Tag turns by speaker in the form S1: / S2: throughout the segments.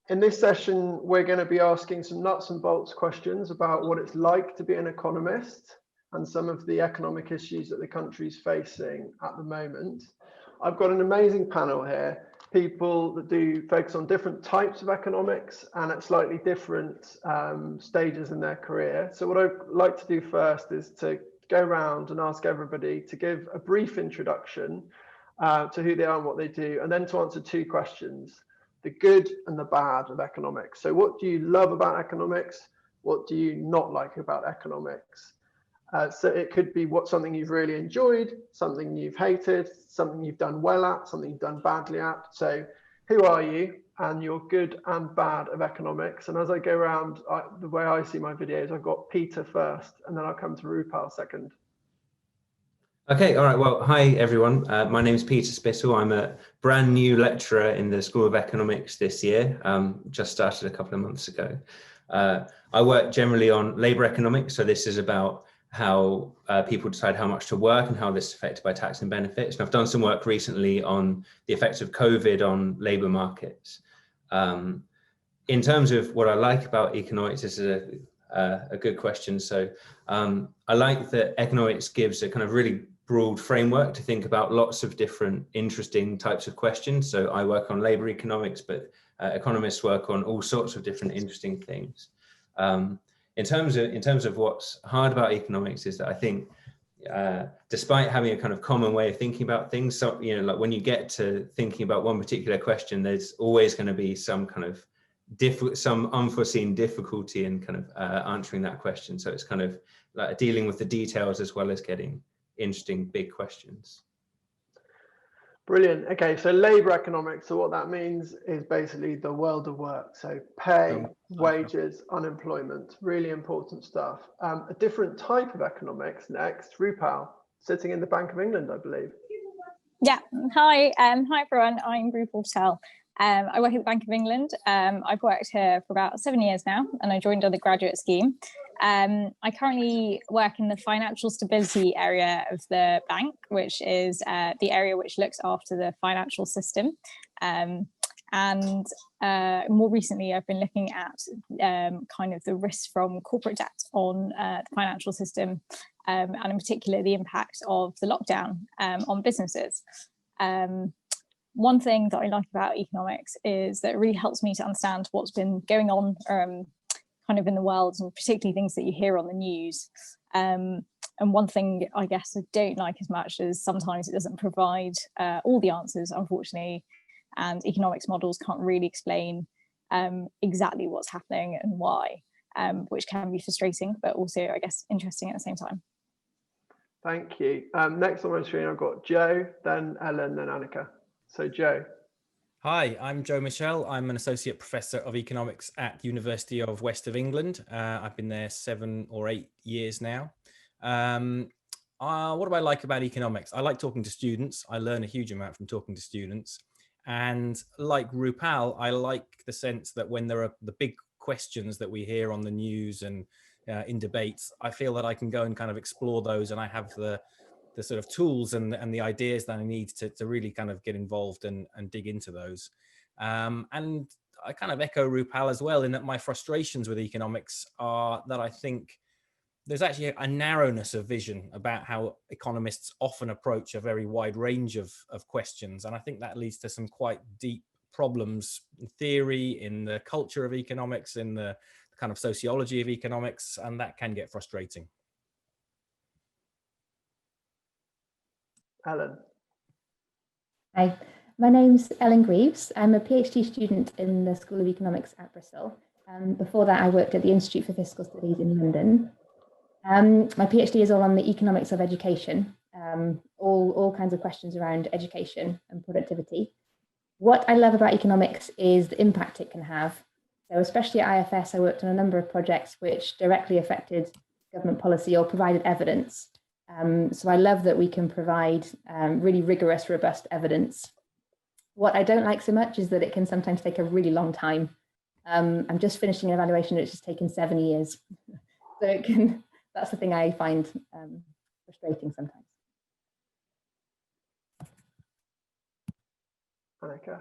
S1: In this session, we're going to be asking some nuts and bolts questions about what it's like to be an economist and some of the economic issues that the country's facing at the moment. I've got an amazing panel here, people that do focus on different types of economics and at slightly different stages in their career. So what I'd like to do first is to go around and ask everybody to give a brief introduction to who they are and what they do, and then to answer two questions: the good and the bad of economics. So what do you love about economics? What do you not like about economics? So it could be something you've really enjoyed, something you've hated, something you've done well at, something you've done badly at. So who are you and your good and bad of economics? And as I go around, the way I see my videos, I've got Peter first, and then I'll come to Rupal second.
S2: Okay, all right. Well, hi everyone. My name is Peter Spittle. I'm a brand new lecturer in the School of Economics this year. Just started a couple of months ago. I work generally on labour economics. So this is about how people decide how much to work and how this is affected by tax and benefits. And I've done some work recently on the effects of COVID on labour markets. In terms of what I like about economics, this is a good question. So I like that economics gives a kind of really broad framework to think about lots of different interesting types of questions. So I work on labour economics, but economists work on all sorts of different interesting things. In terms of what's hard about economics is that I think despite having a kind of common way of thinking about things, so, you know, like when you get to thinking about one particular question, there's always going to be some kind of some unforeseen difficulty in kind of answering that question. So it's kind of like dealing with the details as well as getting interesting big questions.
S1: Brilliant. Okay, so labour economics, so what that means is basically the world of work. So pay, wages, unemployment, really important stuff. A different type of economics next, Rupal, sitting in the Bank of England, I believe.
S3: Yeah, hi everyone, I'm Rupal Patel. I work at the Bank of England. I've worked here for about 7 years now, and I joined on the graduate scheme. I currently work in the financial stability area of the bank, which is the area which looks after the financial system. And more recently, I've been looking at kind of the risks from corporate debt on the financial system, and in particular, the impact of the lockdown on businesses. One thing that I like about economics is that it really helps me to understand what's been going on kind of in the world, and particularly things that you hear on the news. And one thing I guess I don't like as much is sometimes it doesn't provide all the answers, unfortunately, and economics models can't really explain exactly what's happening and why, which can be frustrating, but also, I guess, interesting at the same time.
S1: Thank you. Next on my screen, I've got Joe, then Ellen, then Annika. So Joe.
S4: Hi, I'm Joe Michel. I'm an associate professor of economics at University of West of England. I've been there 7 or 8 years now. What do I like about economics? I like talking to students. I learn a huge amount from talking to students. And like Rupal, I like the sense that when there are the big questions that we hear on the news and in debates, I feel that I can go and kind of explore those, and I have the sort of tools and the ideas that I need to really kind of get involved and dig into those. And I kind of echo Rupal as well, in that my frustrations with economics are that I think there's actually a narrowness of vision about how economists often approach a very wide range of questions. And I think that leads to some quite deep problems in theory, in the culture of economics, in the kind of sociology of economics, and that can get frustrating.
S1: Ellen.
S5: Hi, my name's Ellen Greaves. I'm a PhD student in the School of Economics at Bristol. Before that, I worked at the Institute for Fiscal Studies in London. My PhD is all on the economics of education, all kinds of questions around education and productivity. What I love about economics is the impact it can have. So especially at IFS, I worked on a number of projects which directly affected government policy or provided evidence. So I love that we can provide really rigorous, robust evidence. What I don't like so much is that it can sometimes take a really long time. I'm just finishing an evaluation which has taken 7 years. So that's the thing I find frustrating sometimes.
S1: Annika.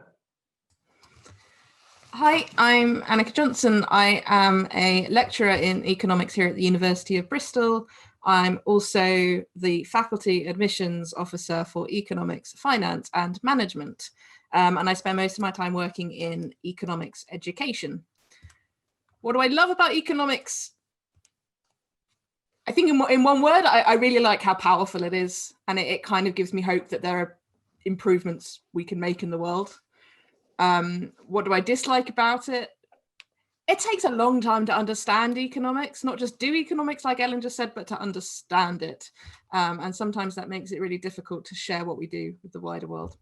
S6: Hi, I'm Annika Johnson. I am a lecturer in economics here at the University of Bristol. I'm also the faculty admissions officer for economics, finance and management. And I spend most of my time working in economics education. What do I love about economics? I think in one word, I really like how powerful it is. And it kind of gives me hope that there are improvements we can make in the world. What do I dislike about it? It takes a long time to understand economics, not just do economics like Ellen just said, but to understand it. And sometimes that makes it really difficult to share what we do with the wider world.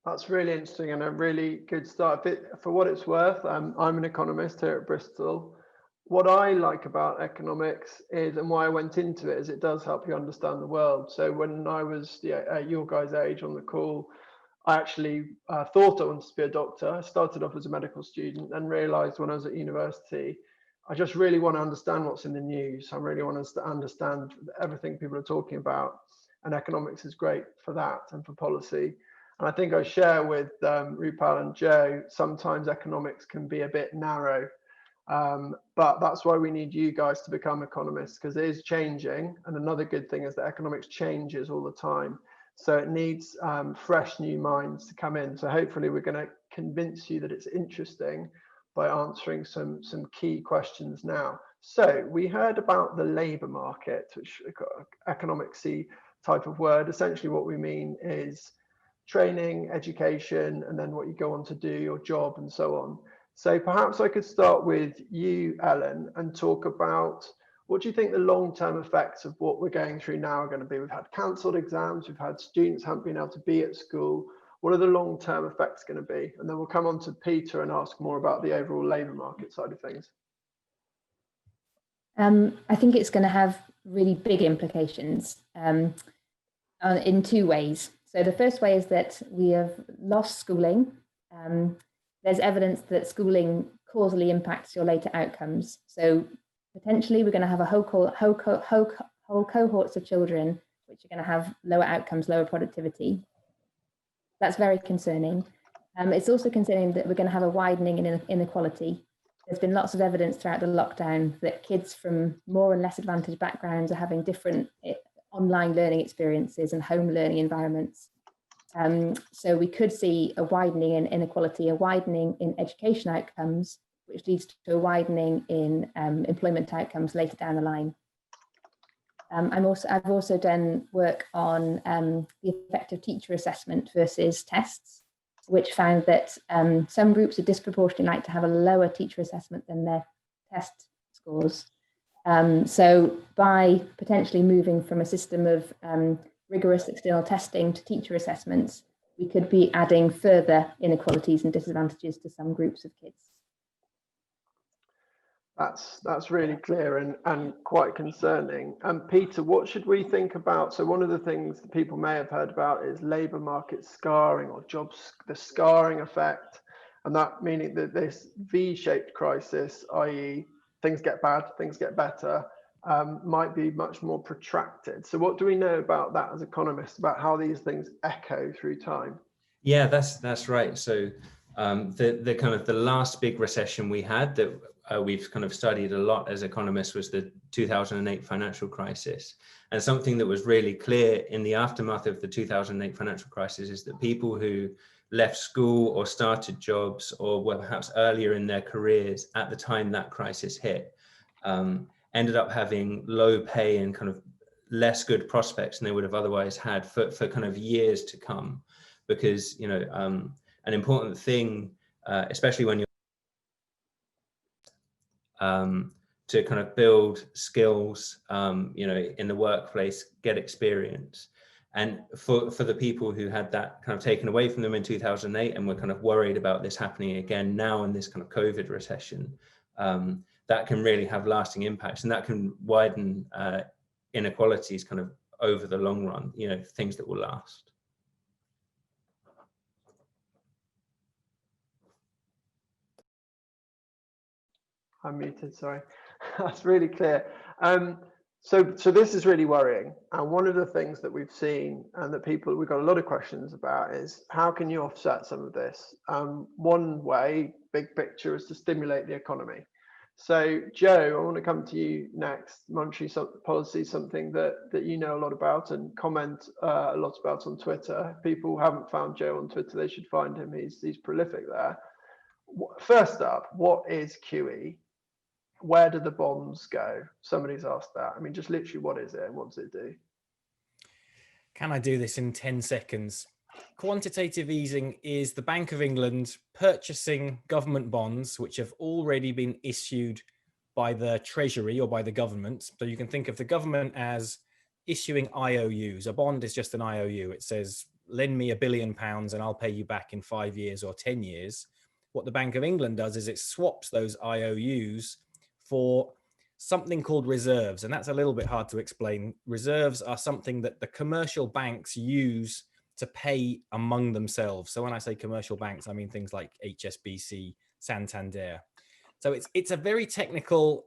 S1: That's really interesting and a really good start. For what it's worth, I'm an economist here at Bristol. What I like about economics is, and why I went into it, is it does help you understand the world. So when I was at your guys' age on the call, I actually thought I wanted to be a doctor. I started off as a medical student and realized when I was at university, I just really want to understand what's in the news. I really want to understand everything people are talking about. And economics is great for that and for policy. And I think I share with Rupal and Joe, sometimes economics can be a bit narrow. But that's why we need you guys to become economists, because it is changing. And another good thing is that economics changes all the time. So it needs fresh new minds to come in. So hopefully we're going to convince you that it's interesting by answering some key questions now. So we heard about the labour market, which economicsy type of word. Essentially what we mean is training, education, and then what you go on to do, your job and so on. So perhaps I could start with you, Ellen, and talk about what do you think the long-term effects of what we're going through now are going to be? We've had cancelled exams, we've had students haven't been able to be at school. What are the long-term effects going to be? And then we'll come on to Peter and ask more about the overall labour market side of things.
S5: I think it's going to have really big implications in two ways. So the first way is that we have lost schooling. There's evidence that schooling causally impacts your later outcomes. So potentially we're going to have a whole cohorts of children which are going to have lower outcomes, lower productivity. That's very concerning. It's also concerning that we're going to have a widening in inequality. There's been lots of evidence throughout the lockdown that kids from more and less advantaged backgrounds are having different online learning experiences and home learning environments. So we could see a widening in inequality, a widening in education outcomes, which leads to a widening in employment outcomes later down the line. I've also done work on the effect of teacher assessment versus tests, which found that some groups are disproportionately like to have a lower teacher assessment than their test scores. So by potentially moving from a system of rigorous external testing to teacher assessments, we could be adding further inequalities and disadvantages to some groups of kids.
S1: That's really clear and quite concerning. And Peter, what should we think about? So one of the things that people may have heard about is labour market scarring or the scarring effect, and that meaning that this V-shaped crisis, i.e. things get bad, things get better, might be much more protracted. So what do we know about that as economists, about how these things echo through time?
S2: Yeah, that's right. So the kind of the last big recession we had that we've kind of studied a lot as economists was the 2008 financial crisis. And something that was really clear in the aftermath of the 2008 financial crisis is that people who left school or started jobs or were perhaps earlier in their careers at the time that crisis hit ended up having low pay and kind of less good prospects than they would have otherwise had for kind of years to come. Because, you know, an important thing, especially when you're to kind of build skills, you know, in the workplace, get experience. And for the people who had that kind of taken away from them in 2008 and were kind of worried about this happening again now in this kind of COVID recession, that can really have lasting impacts, and that can widen inequalities kind of over the long run, you know, things that will last.
S1: I'm muted, sorry. That's really clear. So this is really worrying. And one of the things that we've seen and that we've got a lot of questions about is how can you offset some of this? One way, big picture, is to stimulate the economy. So Joe, I want to come to you next. Monetary policy, something that you know a lot about and comment a lot about on Twitter. If people haven't found Joe on Twitter, they should find him. He's prolific there. First up, what is QE? Where do the bonds go? Somebody's asked that. I mean, just literally, what is it and what does it do?
S4: Can I do this in 10 seconds? Quantitative easing is the Bank of England purchasing government bonds, which have already been issued by the Treasury or by the government. So you can think of the government as issuing IOUs. A bond is just an IOU. It says, lend me £1 billion and I'll pay you back in 5 years or 10 years. What the Bank of England does is it swaps those IOUs for something called reserves. And that's a little bit hard to explain. Reserves are something that the commercial banks use to pay among themselves. So when I say commercial banks, I mean things like HSBC, Santander. So it's a very technical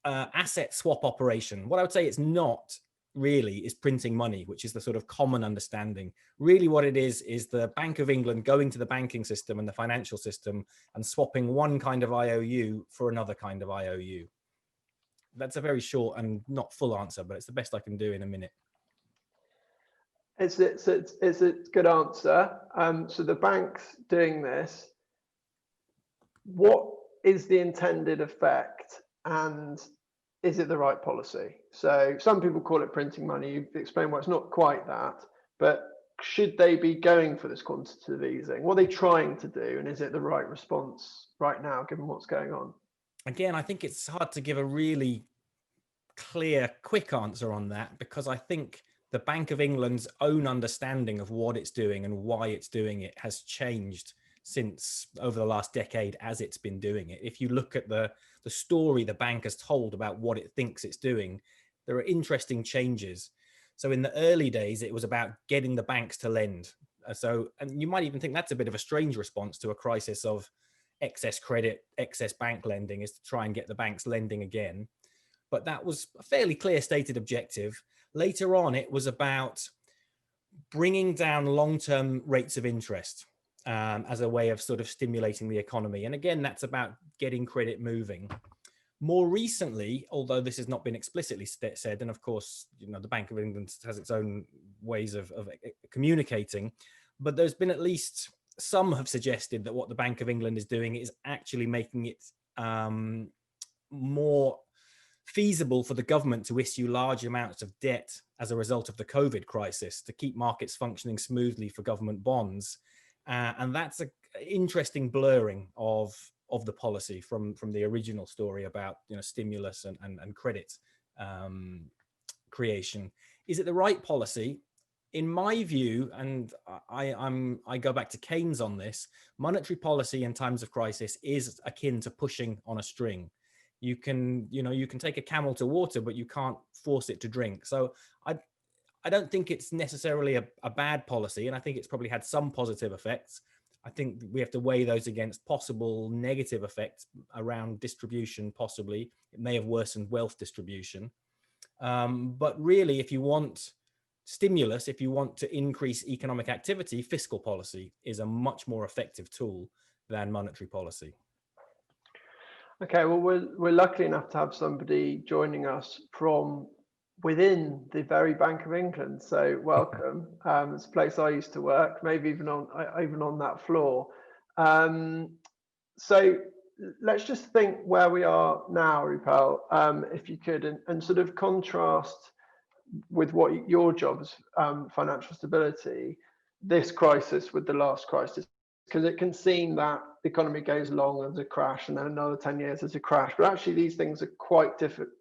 S4: asset swap operation. What I would say it's not really is printing money, which is the sort of common understanding. Really what it is the Bank of England going to the banking system and the financial system and swapping one kind of IOU for another kind of IOU. That's a very short and not full answer, but it's the best I can do in a minute.
S1: It's a good answer. So the bank's doing this. What is the intended effect, and is it the right policy? So some people call it printing money. You've explained why it's not quite that, but should they be going for this quantitative easing? What are they trying to do, and is it the right response right now, given what's going on?
S4: Again, I think it's hard to give a really clear, quick answer on that, because I think the Bank of England's own understanding of what it's doing and why it's doing it has changed since over the last decade as it's been doing it. If you look at the story the bank has told about what it thinks it's doing, there are interesting changes. So in the early days, it was about getting the banks to lend. And you might even think that's a bit of a strange response to a crisis of excess credit, excess bank lending, is to try and get the banks lending again. But that was a fairly clear stated objective. Later on, it was about bringing down long-term rates of interest as a way of sort of stimulating the economy. And again, that's about getting credit moving. More recently, although this has not been explicitly said, and of course, the Bank of England has its own ways of communicating, but there's been at least some have suggested that what the Bank of England is doing is actually making it more feasible for the government to issue large amounts of debt as a result of the COVID crisis to keep markets functioning smoothly for government bonds. And that's an interesting blurring of the policy from the original story about stimulus and credit creation. Is it the right policy? In my view, and I go back to Keynes on this, monetary policy in times of crisis is akin to pushing on a string. You can take a camel to water, but you can't force it to drink. So I don't think it's necessarily a bad policy, and I think it's probably had some positive effects. I think we have to weigh those against possible negative effects around distribution, possibly. It may have worsened wealth distribution. But really, if you want stimulus, if you want to increase economic activity, fiscal policy is a much more effective tool than monetary policy.
S1: Okay, well, we're lucky enough to have somebody joining us from within the very Bank of England. So welcome. It's a place I used to work, maybe even on that floor. So let's just think where we are now, Rupal, if you could, and sort of contrast with what your job is, financial stability, this crisis with the last crisis, because it can seem that the economy goes along, there's a crash, and then another 10 years there's a crash. But actually, these things are quite different,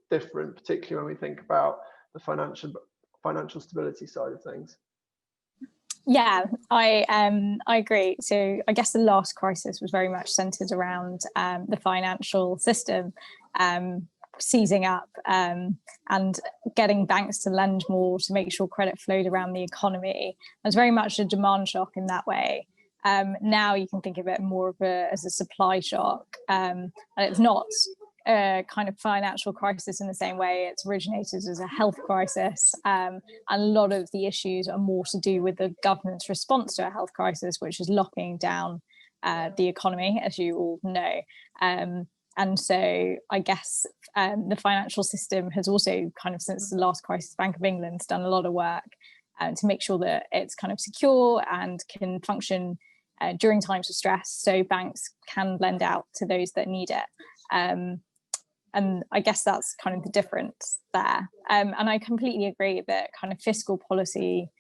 S1: particularly when we think about the financial stability side of things.
S3: Yeah, I agree. So I guess the last crisis was very much centered around the financial system seizing up and getting banks to lend more to make sure credit flowed around the economy. It was very much a demand shock in that way. Now you can think of it more of as a supply shock, and it's not a kind of financial crisis in the same way. It's originated as a health crisis. And a lot of the issues are more to do with the government's response to a health crisis, which is locking down the economy, as you all know. And so I guess the financial system has also kind of, since the last crisis, Bank of England's done a lot of work to make sure that it's kind of secure and can function during times of stress, so banks can lend out to those that need it. And I guess that's kind of the difference there. And I completely agree that kind of fiscal policy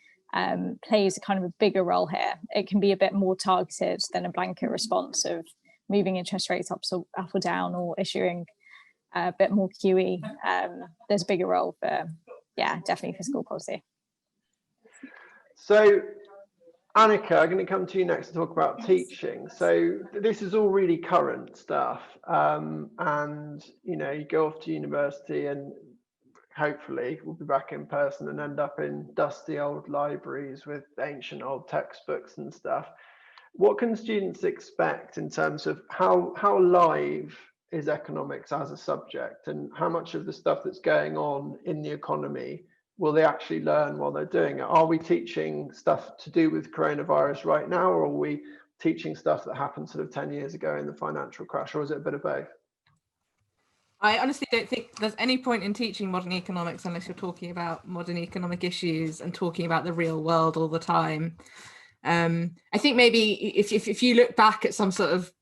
S3: plays a kind of a bigger role here. It can be a bit more targeted than a blanket response of moving interest rates up or down, or issuing a bit more QE. There's a bigger role for, yeah, definitely fiscal policy.
S1: So, Annika, I'm going to come to you next to talk about teaching. So this is all really current stuff, and you know, you go off to university and hopefully we'll be back in person and end up in dusty old libraries with ancient old textbooks and stuff. What can students expect in terms of how live is economics as a subject, and how much of the stuff that's going on in the economy will they actually learn while they're doing it? Are we teaching stuff to do with coronavirus right now, or are we teaching stuff that happened sort of 10 years ago in the financial crash, or is it a bit of both?
S6: I honestly don't think there's any point in teaching modern economics unless you're talking about modern economic issues and talking about the real world all the time. I think maybe if you look back at some sort of,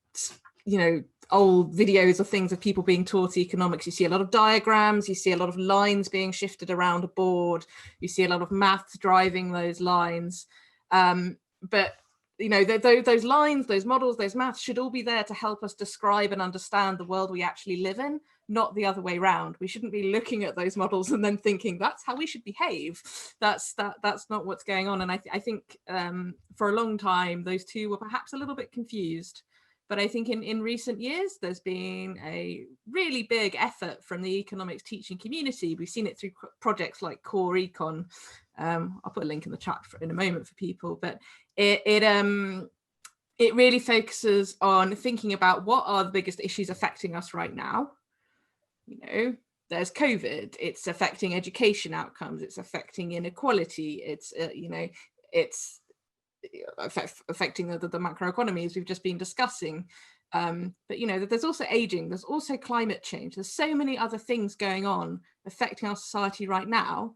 S6: you know, old videos or things of people being taught economics, you see a lot of diagrams, you see a lot of lines being shifted around a board, you see a lot of maths driving those lines. But you know, those lines, those models, those maths should all be there to help us describe and understand the world we actually live in, not the other way around. We shouldn't be looking at those models and then thinking that's how we should behave. That's not what's going on. And I think for a long time, those two were perhaps a little bit confused. But I think in recent years, there's been a really big effort from the economics teaching community. We've seen it through projects like Core Econ. I'll put a link in the chat in a moment for people, but it really focuses on thinking about what are the biggest issues affecting us right now. You know, there's COVID, it's affecting education outcomes, it's affecting inequality, it's, you know, it's affecting the macroeconomies we've just been discussing. But, you know, there's also aging, there's also climate change, there's so many other things going on affecting our society right now.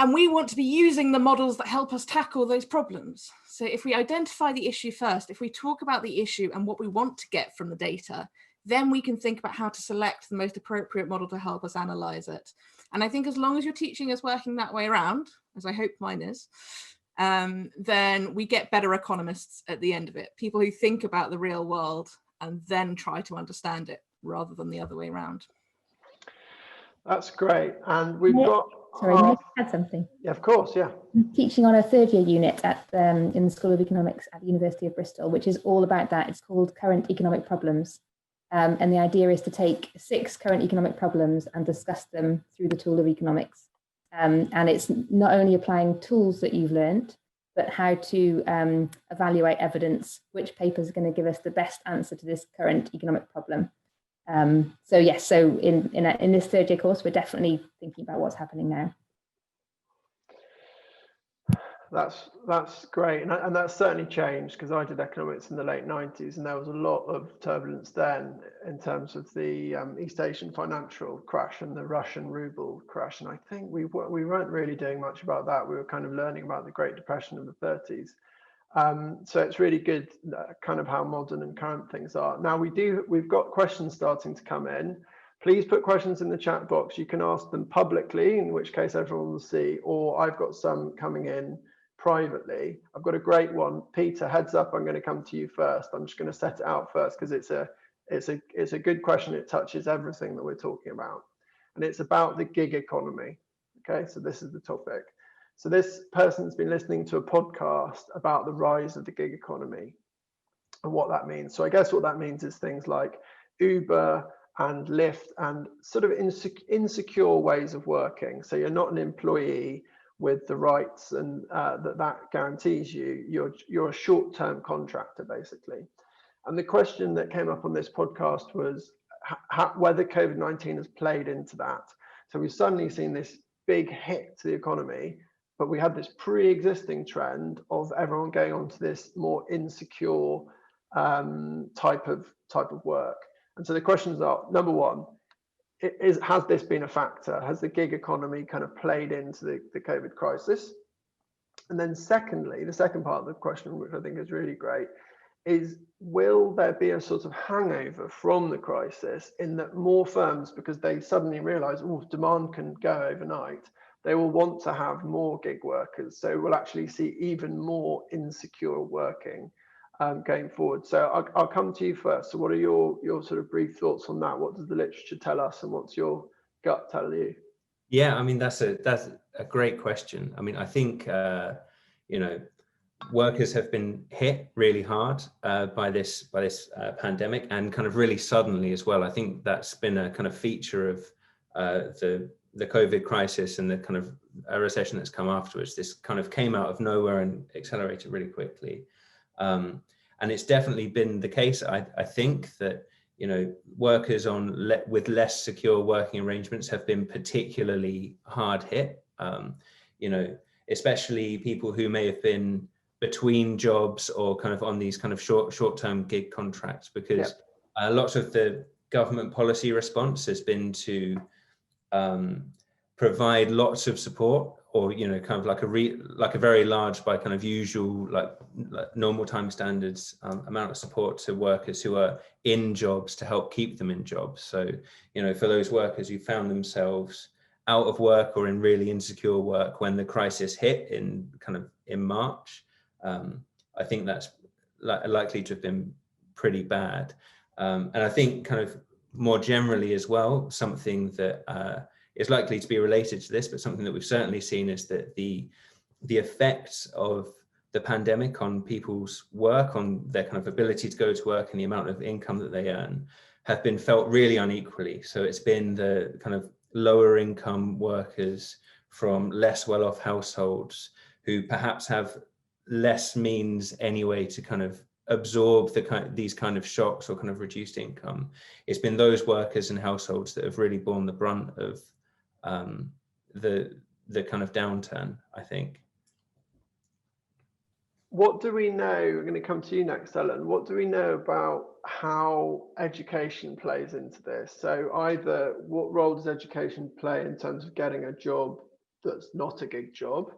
S6: And we want to be using the models that help us tackle those problems. So if we identify the issue first, if we talk about the issue and what we want to get from the data, then we can think about how to select the most appropriate model to help us analyze it. And I think as long as your teaching is working that way around, as I hope mine is, then we get better economists at the end of it, people who think about the real world and then try to understand it rather than the other way around.
S1: That's great. And we've got...
S5: Sorry, may I add something?
S1: Yeah, of course, yeah.
S5: I'm teaching on a third year unit at in the School of Economics at the University of Bristol, which is all about that. It's called Current Economic Problems. And the idea is to take 6 current economic problems and discuss them through the tool of economics. And it's not only applying tools that you've learned, but how to evaluate evidence, which paper is going to give us the best answer to this current economic problem. So yes, so in this third year course, we're definitely thinking about what's happening now.
S1: That's great, and that's certainly changed, because I did economics in the late 90s, and there was a lot of turbulence then in terms of the East Asian financial crash and the Russian ruble crash, and I think we weren't really doing much about that. We were kind of learning about the Great Depression of the 30s. So it's really good kind of how modern and current things are. Now we've got questions starting to come in. Please put questions in the chat box. You can ask them publicly, in which case everyone will see, or I've got some coming in privately. I've got a great one. Peter, heads up, I'm going to come to you first. I'm just going to set it out first because it's a good question. It touches everything that we're talking about, and it's about the gig economy. Okay, so this is the topic. So this person's been listening to a podcast about the rise of the gig economy and what that means. So I guess what that means is things like Uber and Lyft and sort of insecure ways of working. So you're not an employee with the rights and that guarantees you. You're a short-term contractor, basically. And the question that came up on this podcast was, whether COVID-19 has played into that. So we've suddenly seen this big hit to the economy, but we had this pre-existing trend of everyone going on to this more insecure type of work. And so the questions are, number one, has this been a factor? Has the gig economy kind of played into the COVID crisis? And then secondly, the second part of the question, which I think is really great, is will there be a sort of hangover from the crisis in that more firms, because they suddenly realize, oh, demand can go overnight, they will want to have more gig workers. So we'll actually see even more insecure working going forward. So I'll come to you first. So what are your sort of brief thoughts on that? What does the literature tell us, and what's your gut tell you?
S2: Yeah, I mean, that's a great question. I mean, I think workers have been hit really hard by this pandemic, and kind of really suddenly as well. I think that's been a kind of feature of the COVID crisis and the kind of a recession that's come afterwards. This kind of came out of nowhere and accelerated really quickly. And it's definitely been the case. I think that workers with less secure working arrangements have been particularly hard hit. Especially people who may have been between jobs or kind of on these kind of short-term gig contracts, because lots of the government policy response has been to provide lots of support, or kind of like a very large, by kind of usual like normal time standards amount of support to workers who are in jobs to help keep them in jobs. So for those workers who found themselves out of work or in really insecure work when the crisis hit in March, I think that's likely to have been pretty bad. And I think kind of more generally as well, something that is likely to be related to this, but something that we've certainly seen, is that the effects of the pandemic on people's work, on their kind of ability to go to work and the amount of income that they earn, have been felt really unequally. So it's been the kind of lower income workers from less well-off households who perhaps have less means anyway to kind of absorb these kind of shocks or kind of reduced income. It's been those workers and households that have really borne the brunt of the kind of downturn, I think.
S1: What do we know? We're going to come to you next, Ellen. What do we know about how education plays into this? So either what role does education play in terms of getting a job that's not a gig job?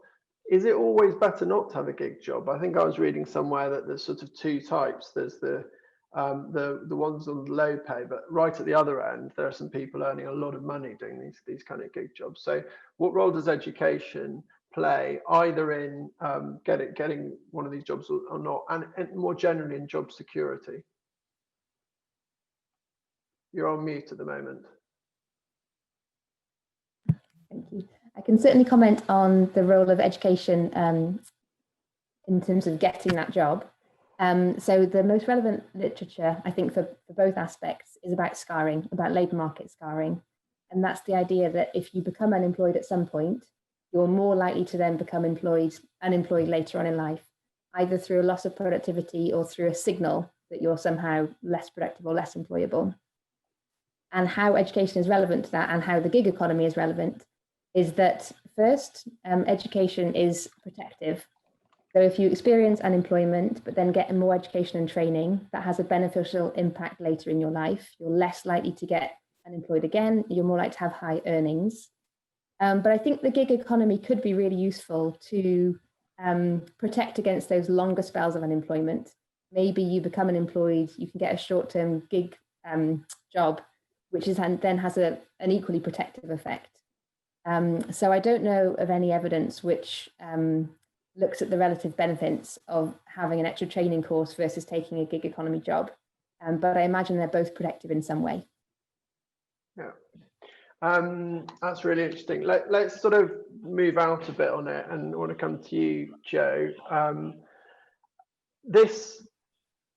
S1: Is it always better not to have a gig job? I think I was reading somewhere that there's sort of two types. There's the ones on low pay, but right at the other end, there are some people earning a lot of money doing these kind of gig jobs. So what role does education play either in getting one of these jobs or not, and more generally in job security? You're on mute at the moment.
S5: Thank you. I can certainly comment on the role of education in terms of getting that job. So the most relevant literature, I think, for both aspects is about scarring, about labour market scarring. And that's the idea that if you become unemployed at some point, you're more likely to then become unemployed later on in life, either through a loss of productivity or through a signal that you're somehow less productive or less employable. And how education is relevant to that, and how the gig economy is relevant, is that first, education is protective. So if you experience unemployment, but then get more education and training, that has a beneficial impact later in your life. You're less likely to get unemployed again. You're more likely to have high earnings. But I think the gig economy could be really useful to protect against those longer spells of unemployment. Maybe you become unemployed, you can get a short-term gig job, which then has an equally protective effect. So I don't know of any evidence which looks at the relative benefits of having an extra training course versus taking a gig economy job. But I imagine they're both protective in some way.
S1: Yeah, that's really interesting. Let's sort of move out a bit on it, and I want to come to you, Joe. This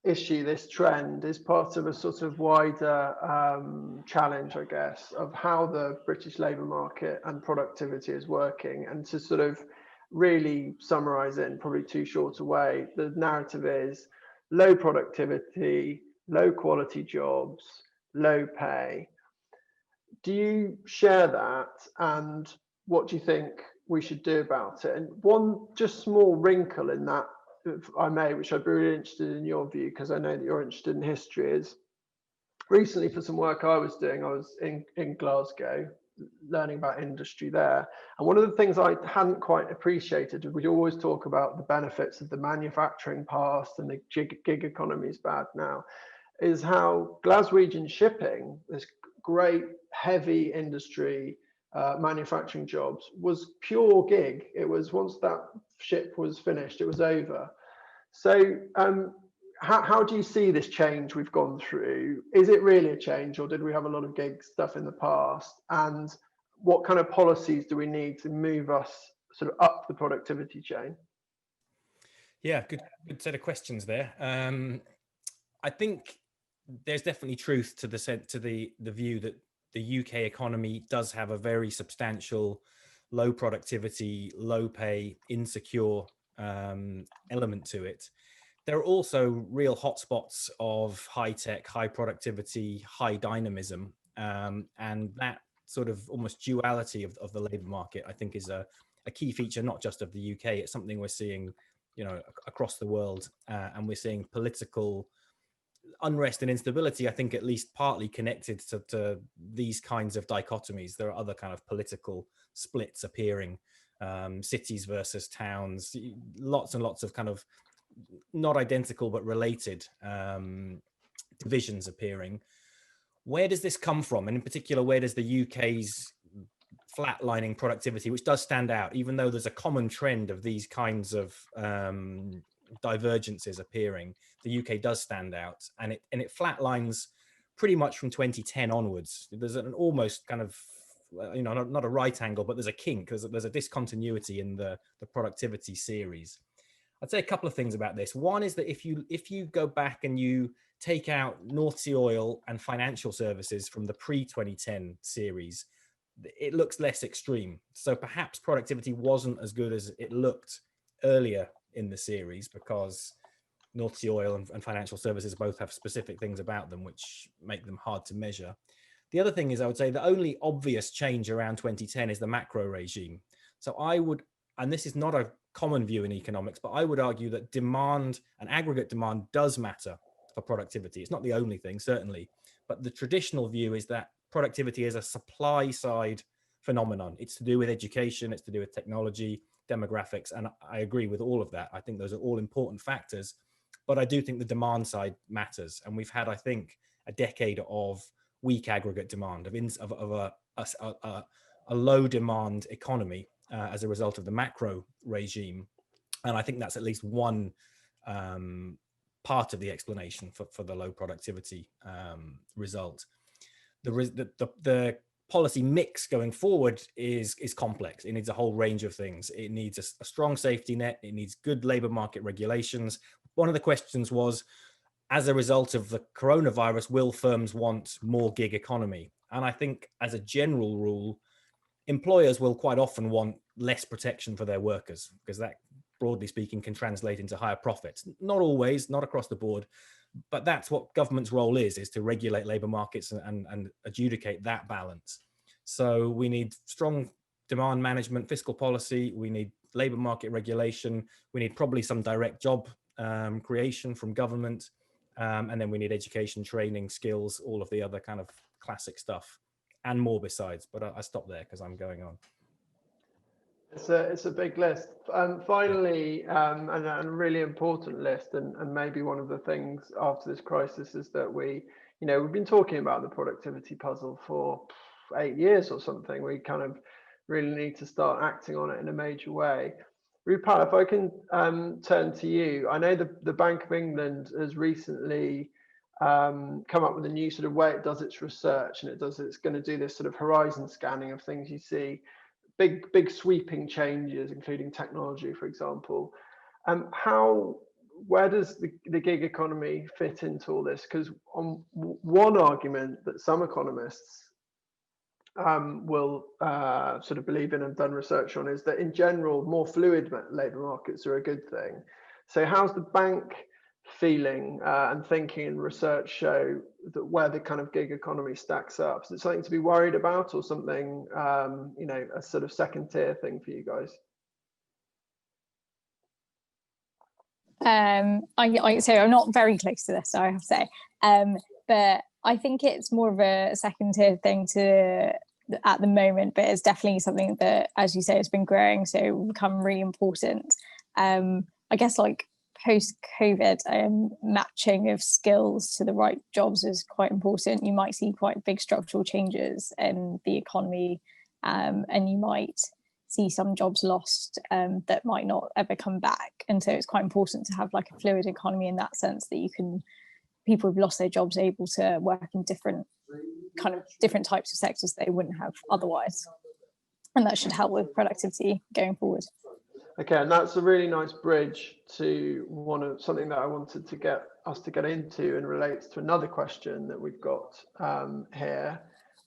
S1: issue, this trend, is part of a sort of wider challenge, I guess, of how the British labour market and productivity is working. And to sort of really summarise it in probably too short a way, the narrative is low productivity, low quality jobs, low pay. Do you share that, and what do you think we should do about it? And one just small wrinkle in that, if I may, which I'd be really interested in your view, because I know that you're interested in history, is recently for some work I was doing, I was in Glasgow learning about industry there. And one of the things I hadn't quite appreciated, we always talk about the benefits of the manufacturing past and the gig economy is bad now, is how Glaswegian shipping, this great heavy industry, manufacturing jobs, was pure gig. It was, once that ship was finished, it was over. So how do you see this change we've gone through? Is it really a change, or did we have a lot of gig stuff in the past? And what kind of policies do we need to move us sort of up the productivity chain?
S4: Yeah, good set of questions there. I think there's definitely truth to the view that the UK economy does have a very substantial low productivity, low pay, insecure element to it. There are also real hotspots of high tech, high productivity, high dynamism, and that sort of almost duality of the labour market, I think, is a key feature not just of the UK. It's something we're seeing, you know, across the world, and we're seeing political unrest and instability, I think, at least partly connected to these kinds of dichotomies. There are other kind of political splits appearing, cities versus towns, lots and lots of kind of not identical but related divisions appearing. Where does this come from? And in particular, where does the UK's flatlining productivity, which does stand out, even though there's a common trend of these kinds of divergences appearing, the UK does stand out, and it flatlines pretty much from 2010 onwards. There's an almost kind of, you know, not a right angle, but there's a kink, there's a discontinuity in the productivity series. I'd say a couple of things about this. One is that if you go back and you take out North Sea oil and financial services from the pre-2010 series, it looks less extreme. So perhaps productivity wasn't as good as it looked earlier in the series, because North Sea oil and financial services both have specific things about them which make them hard to measure. The other thing is, I would say the only obvious change around 2010 is the macro regime. So I would, and this is not a common view in economics, but I would argue that demand and aggregate demand does matter for productivity. It's not the only thing, certainly, but the traditional view is that productivity is a supply side phenomenon. It's to do with education, it's to do with technology, demographics, and I agree with all of that. I think those are all important factors, but I do think the demand side matters. And we've had, I think, a decade of weak aggregate demand, of a low demand economy as a result of the macro regime. And I think that's at least one part of the explanation for the low productivity result. The policy mix going forward is complex. It needs a whole range of things. It needs a strong safety net. It needs good labor market regulations. One of the questions was, as a result of the coronavirus, will firms want more gig economy? And I think, as a general rule, employers will quite often want less protection for their workers, because that, broadly speaking, can translate into higher profits. Not always, not across the board, but that's what government's role is to regulate labour markets and adjudicate that balance. So we need strong demand management, fiscal policy, we need labour market regulation, we need probably some direct job creation from government, and then we need education, training, skills, all of the other kind of classic stuff, and more besides. But I stop there because I'm going on.
S1: It's a big list. Finally, and a really important list, and maybe one of the things after this crisis is that we've been talking about the productivity puzzle for 8 years or something. We kind of really need to start acting on it in a major way. Rupal, if I can turn to you, I know the Bank of England has recently come up with a new sort of way it does its research, and it's going to do this sort of horizon scanning of things you see. Big sweeping changes, including technology, for example. Where does the gig economy fit into all this? Because on one argument that some economists will sort of believe in and done research on is that, in general, more fluid labour markets are a good thing. So how's the bank feeling and thinking and research show that where the kind of gig economy stacks up? Is it something to be worried about, or something, you know, a sort of second tier thing for you guys?
S3: So I'm not very close to this, so I have to say, but I think it's more of a second tier thing at the moment, but it's definitely something that, as you say, has been growing, so it will become really important. I guess like post-COVID, matching of skills to the right jobs is quite important. You might see quite big structural changes in the economy, and you might see some jobs lost that might not ever come back. And so it's quite important to have like a fluid economy in that sense, that you can, people who've lost their jobs are able to work in different types of sectors they wouldn't have otherwise. And that should help with productivity going forward.
S1: Okay, and that's a really nice bridge to something that I wanted to get us to get into, and relates to another question that we've got here.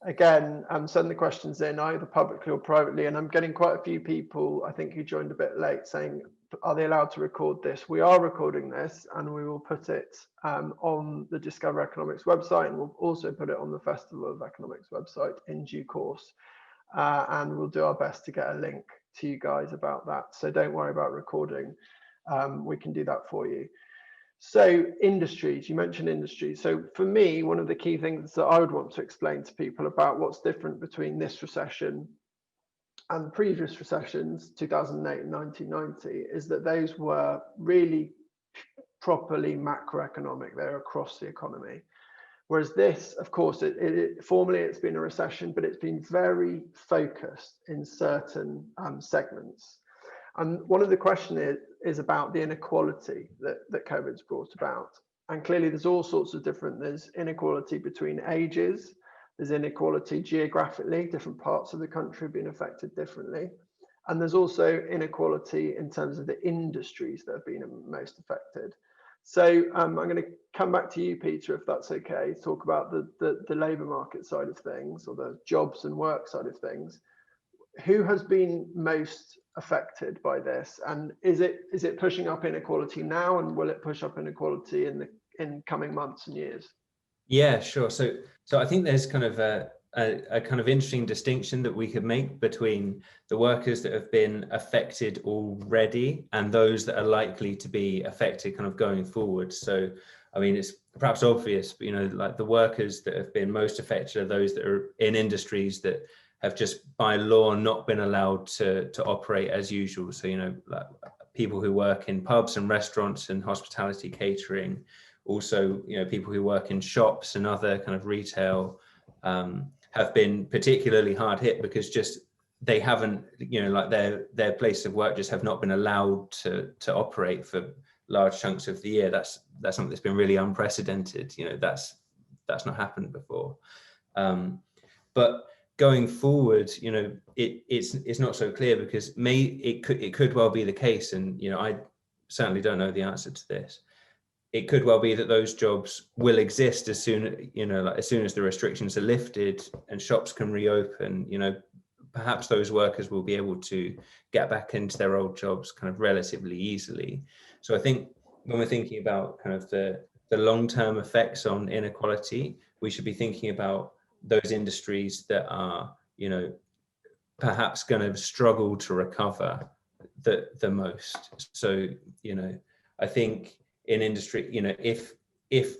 S1: Again, send the questions in either publicly or privately, and I'm getting quite a few people, I think, who joined a bit late, saying, are they allowed to record this? We are recording this, and we will put it on the Discover Economics website, and we'll also put it on the Festival of Economics website in due course. And we'll do our best to get a link to you guys about that. So don't worry about recording. We can do that for you. So industries, you mentioned industries. So for me, one of the key things that I would want to explain to people about what's different between this recession and previous recessions, 2008 and 1990, is that those were really properly macroeconomic. They're across the economy. Whereas this, of course, formally it's been a recession, but it's been very focused in certain segments. And one of the questions is about the inequality that COVID's brought about. And clearly there's all sorts of there's inequality between ages, there's inequality geographically, different parts of the country have been affected differently. And there's also inequality in terms of the industries that have been most affected. So I'm going to come back to you, Peter, if that's okay, talk about the labour market side of things, or the jobs and work side of things. Who has been most affected by this, and is it pushing up inequality now, and will it push up inequality in coming months and years?
S2: Yeah, sure. So I think there's kind of a kind of interesting distinction that we could make between the workers that have been affected already and those that are likely to be affected kind of going forward. So, I mean, it's perhaps obvious, but, you know, like the workers that have been most affected are those that are in industries that have just by law not been allowed to operate as usual. So, you know, like people who work in pubs and restaurants and hospitality catering, also, you know, people who work in shops and other kind of retail, have been particularly hard hit because just they haven't, you know, like their place of work just have not been allowed to operate for large chunks of the year. That's something that's been really unprecedented. You know, that's not happened before. But going forward, you know, it's not so clear, because it could well be the case, and you know, I certainly don't know the answer to this. It could well be that those jobs will exist as soon, you know, like as soon as the restrictions are lifted and shops can reopen. You know, perhaps those workers will be able to get back into their old jobs kind of relatively easily. So I think when we're thinking about kind of the long-term effects on inequality, we should be thinking about those industries that are, you know, perhaps going to struggle to recover the most. So, you know, I think in industry, you know, if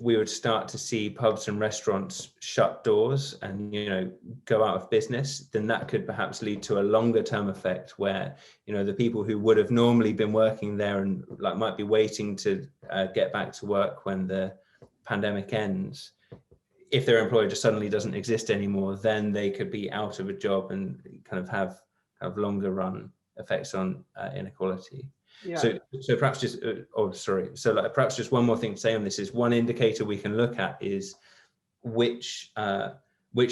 S2: we would start to see pubs and restaurants shut doors and, you know, go out of business, then that could perhaps lead to a longer term effect where, you know, the people who would have normally been working there and like might be waiting to get back to work when the pandemic ends, if their employer just suddenly doesn't exist anymore, then they could be out of a job and kind of have longer run effects on inequality. Yeah. So perhaps just, so like perhaps just one more thing to say on this is one indicator we can look at is which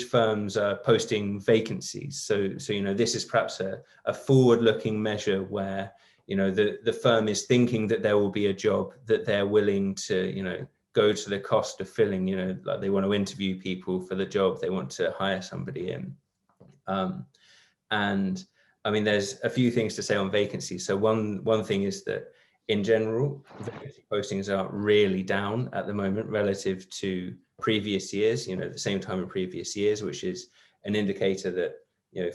S2: firms are posting vacancies. So you know, this is perhaps a forward-looking measure where, you know, the firm is thinking that there will be a job that they're willing to, you know, go to the cost of filling. You know, like they want to interview people for the job, they want to hire somebody in, and I mean, there's a few things to say on vacancies. So one thing is that in general, vacancy postings are really down at the moment relative to previous years, the same time in previous years, which is an indicator that,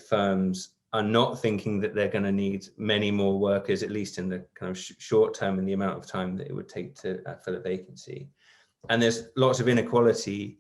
S2: firms are not thinking that they're going to need many more workers, at least in the kind of short term, in the amount of time that it would take to fill a vacancy. And there's lots of inequality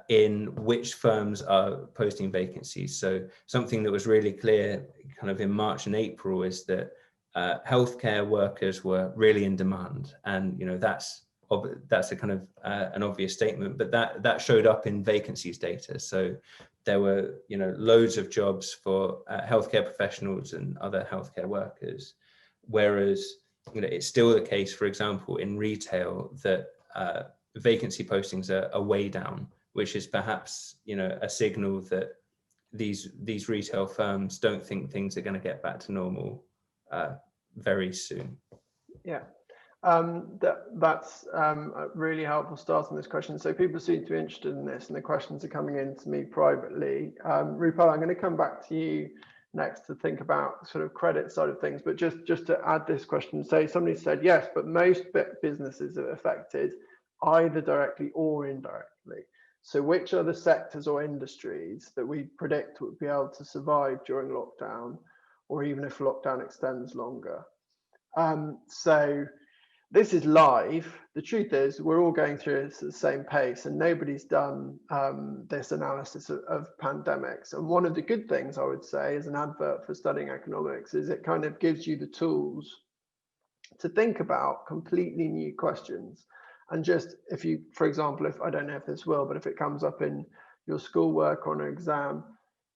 S2: in which firms are posting vacancies. So something that was really clear kind of in March and April is that healthcare workers were really in demand, and that's a kind of an obvious statement, but that showed up in vacancies data. So there were loads of jobs for healthcare professionals and other healthcare workers, whereas it's still the case, for example, in retail, that vacancy postings are way down, which is perhaps a signal that these retail firms don't think things are going to get back to normal very soon.
S1: Yeah, that's a really helpful start on this question. So people seem to be interested in this, and the questions are coming in to me privately. Rupal, I'm going to come back to you next to think about sort of credit side of things, but just to add this question, say somebody said yes, but most businesses are affected either directly or indirectly. So which are the sectors or industries that we predict would be able to survive during lockdown, or even if lockdown extends longer? So this is live. The truth is we're all going through it at the same pace, and nobody's done this analysis of pandemics. And one of the good things I would say as an advert for studying economics is it kind of gives you the tools to think about completely new questions. And just if you, for example, if I don't know if this will, but if it comes up in your schoolwork or an exam,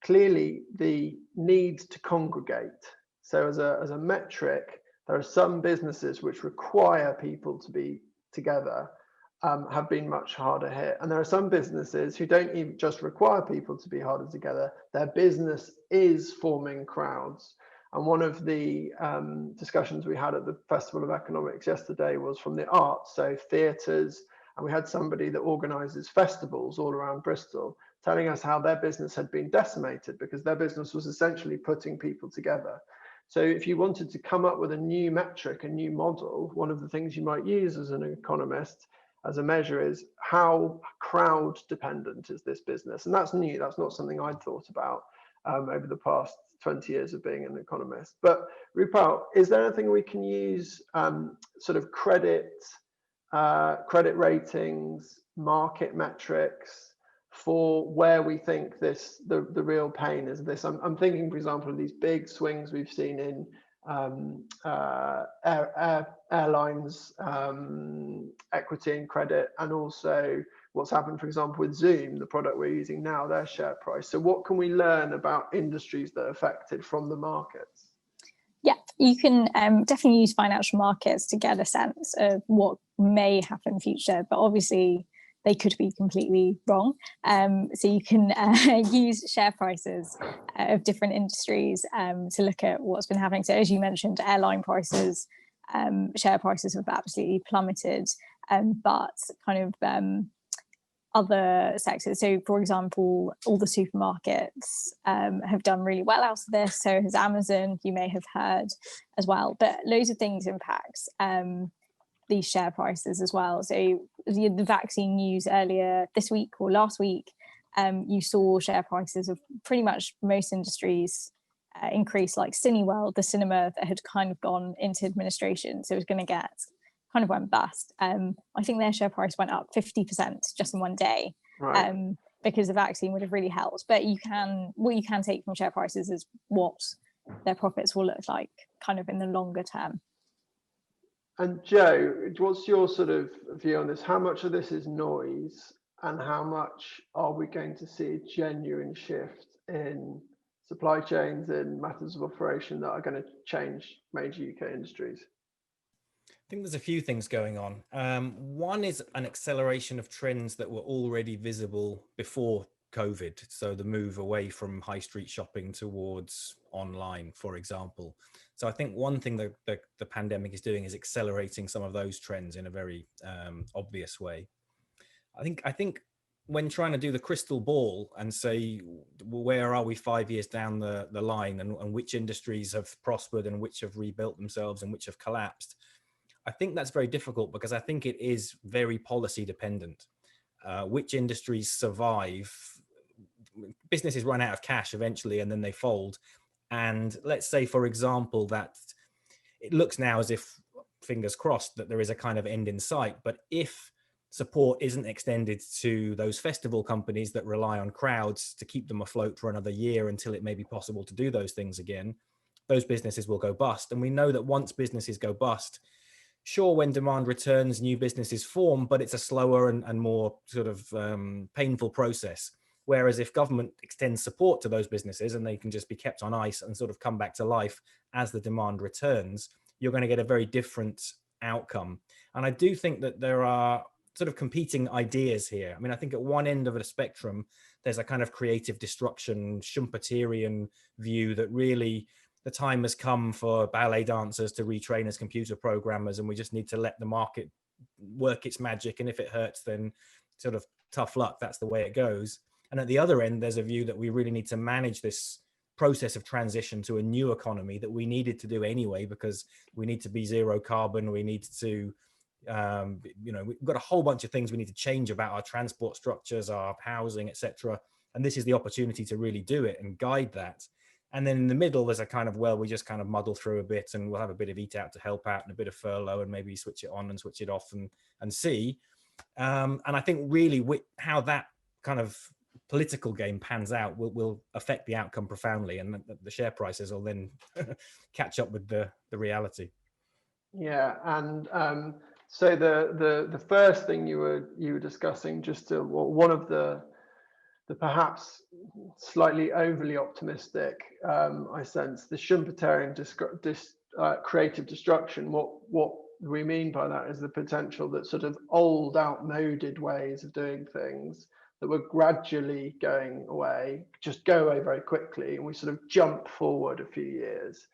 S1: clearly the need to congregate. So as a metric, there are some businesses which require people to be together, have been much harder hit. And there are some businesses who don't even just require people to be harder together. Their business is forming crowds. And one of the discussions we had at the Festival of Economics yesterday was from the arts, so theatres, and we had somebody that organises festivals all around Bristol telling us how their business had been decimated because their business was essentially putting people together. So if you wanted to come up with a new metric, a new model, one of the things you might use as an economist as a measure is how crowd dependent is this business? And that's new, that's not something I'd thought about over the past 20 years of being an economist. But Rupal, is there anything we can use sort of credit ratings, market metrics for where we think the real pain is this? I'm thinking, for example, of these big swings we've seen in airlines, equity and credit, and also what's happened, for example, with Zoom, the product we're using now, their share price. So what can we learn about industries that are affected from the markets?
S3: Yeah, you can definitely use financial markets to get a sense of what may happen in the future, but obviously they could be completely wrong. So you can use share prices of different industries to look at what's been happening. So as you mentioned, airline prices, share prices have absolutely plummeted, but kind of other sectors. So for example, all the supermarkets have done really well out of this. So has Amazon, you may have heard as well, but loads of things impacts these share prices as well. So the vaccine news earlier this week or last week, you saw share prices of pretty much most industries increase, like Cineworld, the cinema that had kind of gone into administration. So it was going to get kind of went bust. I think their share price went up 50% just in one day, right. Because the vaccine would have really helped. But what you can take from share prices is what their profits will look like kind of in the longer term.
S1: And Joe, what's your sort of view on this? How much of this is noise, and how much are we going to see a genuine shift in supply chains and matters of operation that are going to change major UK industries?
S4: I think there's a few things going on. One is an acceleration of trends that were already visible before COVID. So the move away from high street shopping towards online, for example. So I think one thing that the pandemic is doing is accelerating some of those trends in a very obvious way. I think when trying to do the crystal ball and say, where are we 5 years down the line, and which industries have prospered and which have rebuilt themselves and which have collapsed, I think that's very difficult because I think it is very policy dependent. Which industries survive? Businesses run out of cash eventually and then they fold. And let's say, for example, that it looks now as if, fingers crossed, that there is a kind of end in sight. But if support isn't extended to those festival companies that rely on crowds to keep them afloat for another year until it may be possible to do those things again, those businesses will go bust. And we know that once businesses go bust, sure, when demand returns, new businesses form, but it's a slower and more sort of painful process. Whereas if government extends support to those businesses and they can just be kept on ice and sort of come back to life as the demand returns, you're going to get a very different outcome. And I do think that there are sort of competing ideas here. I mean, I think at one end of the spectrum, there's a kind of creative destruction, Schumpeterian view that really the time has come for ballet dancers to retrain as computer programmers, and we just need to let the market work its magic. And if it hurts, then sort of tough luck, that's the way it goes. And at the other end, there's a view that we really need to manage this process of transition to a new economy that we needed to do anyway, because we need to be zero carbon. We need to, we've got a whole bunch of things we need to change about our transport structures, our housing, etc. And this is the opportunity to really do it and guide that. And then in the middle, there's a kind of, well, we just kind of muddle through a bit and we'll have a bit of eat out to help out and a bit of furlough and maybe switch it on and switch it off and see. And I think really how that kind of political game pans out will affect the outcome profoundly, and the share prices will then catch up with the reality.
S1: Yeah, and so the first thing you were discussing, one of the perhaps slightly overly optimistic, I sense, the Schumpeterian creative destruction. What we mean by that is the potential that sort of old, outmoded ways of doing things that were gradually going away just go away very quickly, and we sort of jump forward a few years.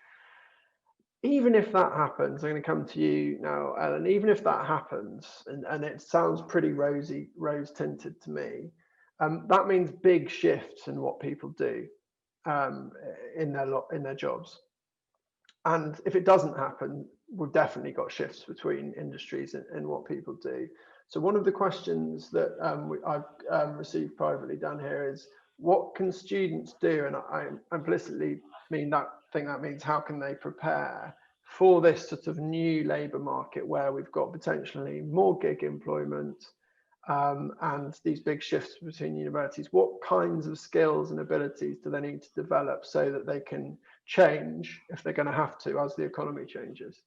S1: Even if that happens, I'm going to come to you now, Ellen. Even if that happens, and it sounds pretty rose-tinted to me, that means big shifts in what people do in their jobs. And if it doesn't happen, we've definitely got shifts between industries and what people do. So one of the questions that I've received privately down here is, what can students do? And I implicitly think that means how can they prepare for this sort of new labour market where we've got potentially more gig employment and these big shifts between universities. What kinds of skills and abilities do they need to develop so that they can change if they're going to have to as the economy changes?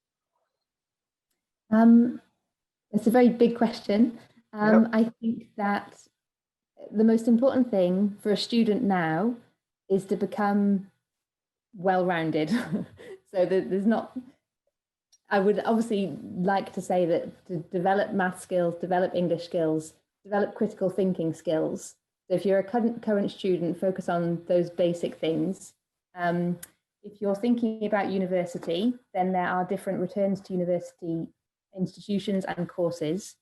S5: It's a very big question. Yep. I think that the most important thing for a student now is to become well-rounded. So there's not, I would obviously like to say that to develop math skills, develop English skills, develop critical thinking skills. So if you're a current student, focus on those basic things. If you're thinking about university, then there are different returns to university institutions and courses.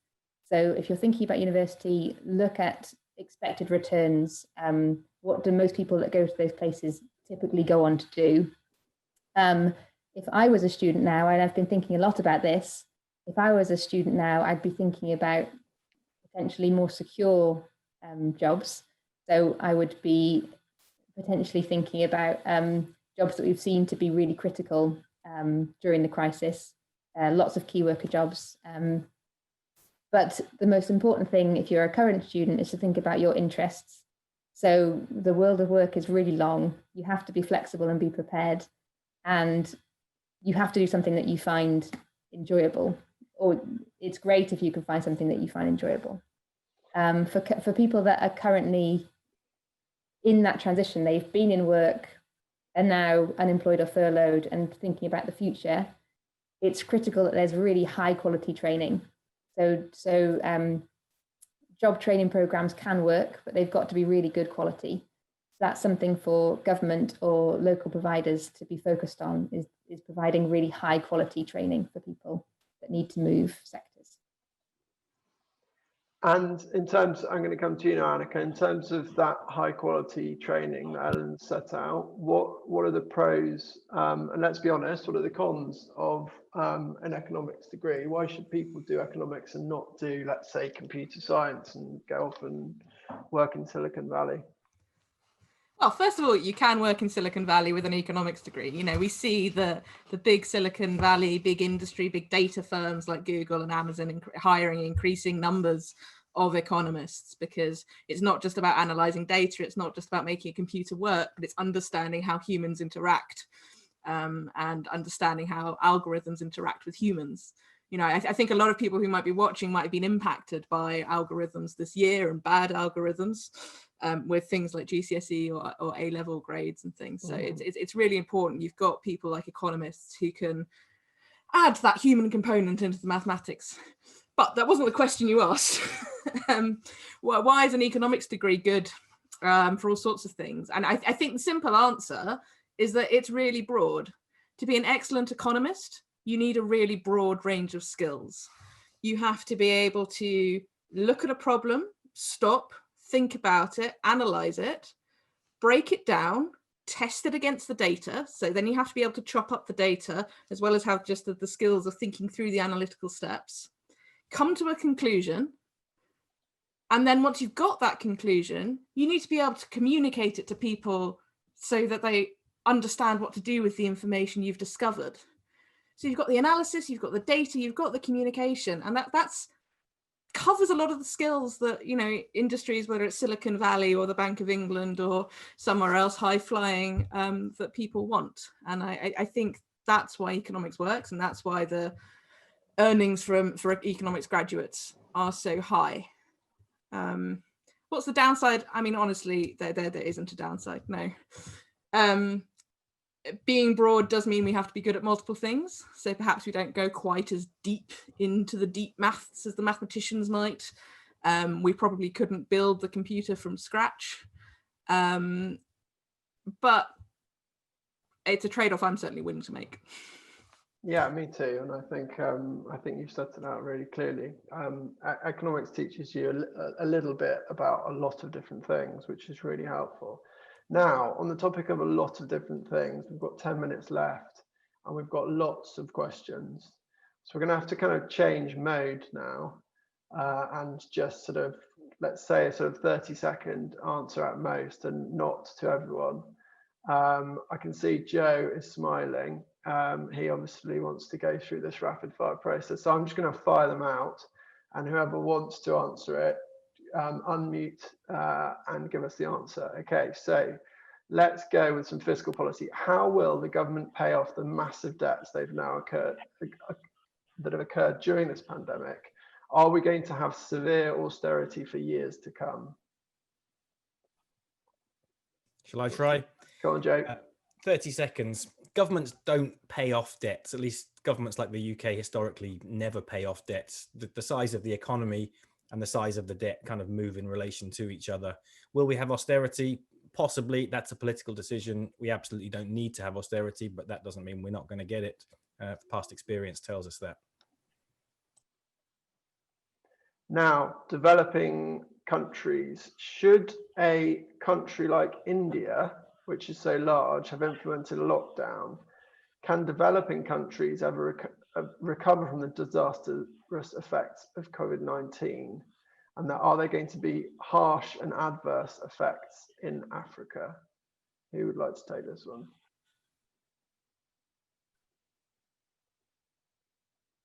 S5: So if you're thinking about university, look at expected returns. What do most people that go to those places typically go on to do? If I was a student now, and I've been thinking a lot about this, if I was a student now, I'd be thinking about potentially more secure jobs. So I would be potentially thinking about jobs that we've seen to be really critical during the crisis, lots of key worker jobs. But the most important thing, if you're a current student, is to think about your interests. So the world of work is really long. You have to be flexible and be prepared. And you have to do something that you find enjoyable. Or it's great if you can find something that you find enjoyable. For people that are currently in that transition, they've been in work and now unemployed or furloughed and thinking about the future, it's critical that there's really high quality training. So job training programs can work, but they've got to be really good quality. That's something for government or local providers to be focused on, is providing really high quality training for people that need to move sectors.
S1: And in terms, I'm going to come to you now, Annika, in terms of that high quality training that Ellen set out, what are the pros, and let's be honest, what are the cons of an economics degree? Why should people do economics and not do, let's say, computer science and go off and work in Silicon Valley?
S6: Well, first of all, you can work in Silicon Valley with an economics degree. You know, we see the big Silicon Valley, big industry, big data firms like Google and Amazon hiring increasing numbers of economists, because it's not just about analyzing data, it's not just about making a computer work, but it's understanding how humans interact and understanding how algorithms interact with humans. You know, I think a lot of people who might be watching might have been impacted by algorithms this year, and bad algorithms with things like GCSE or A-level grades and things. So it's really important. You've got people like economists who can add that human component into the mathematics. But that wasn't the question you asked. Well, why is an economics degree good for all sorts of things? And I think the simple answer is that it's really broad. To be an excellent economist, you need a really broad range of skills. You have to be able to look at a problem, stop, think about it, analyze it, break it down, test it against the data. So then you have to be able to chop up the data, as well as have just the skills of thinking through the analytical steps, come to a conclusion. And then once you've got that conclusion, you need to be able to communicate it to people so that they understand what to do with the information you've discovered. So you've got the analysis, you've got the data, you've got the communication, and that's covers a lot of the skills that, you know, industries, whether it's Silicon Valley or the Bank of England or somewhere else high flying, that people want. And I think that's why economics works, and that's why the earnings for economics graduates are so high. What's the downside? I mean, honestly, there isn't a downside, no. Being broad does mean we have to be good at multiple things. So perhaps we don't go quite as deep into the deep maths as the mathematicians might. We probably couldn't build the computer from scratch. But it's a trade-off I'm certainly willing to make.
S1: Yeah, me too. And I think you've set it out really clearly. Economics teaches you a little bit about a lot of different things, which is really helpful. Now, on the topic of a lot of different things, we've got 10 minutes left and we've got lots of questions. So we're going to have to kind of change mode now and just sort of, let's say, a sort of 30-second answer at most, and not to everyone. I can see Joe is smiling. He obviously wants to go through this rapid fire process. So I'm just going to fire them out, and whoever wants to answer it, unmute and give us the answer. Okay, so let's go with some fiscal policy. How will the government pay off the massive debts that have occurred during this pandemic? Are we going to have severe austerity for years to come?
S4: Shall I try?
S1: Go on, Joe.
S4: 30 seconds. Governments don't pay off debts. At least governments like the UK historically never pay off debts. The size of the economy and the size of the debt kind of move in relation to each other. Will we have austerity? Possibly. That's a political decision. We absolutely don't need to have austerity, but that doesn't mean we're not going to get it. Past experience tells us that.
S1: Now, developing countries. Should a country like India, which is so large, have implemented a lockdown? Can developing countries ever recover from the disastrous effects of COVID-19? And are there going to be harsh and adverse effects in Africa? Who would like to take this one?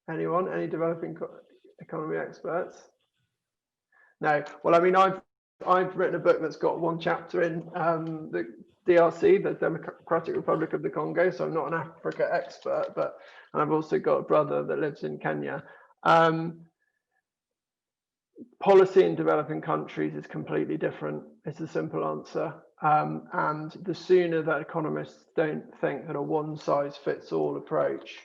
S1: Anyone? Any developing economy experts? No. Well, I mean, I've written a book that's got one chapter in the DRC, the Democratic Republic of the Congo. So I'm not an Africa expert, and I've also got a brother that lives in Kenya. Policy in developing countries is completely different. It's a simple answer. And the sooner that economists don't think that a one-size-fits-all approach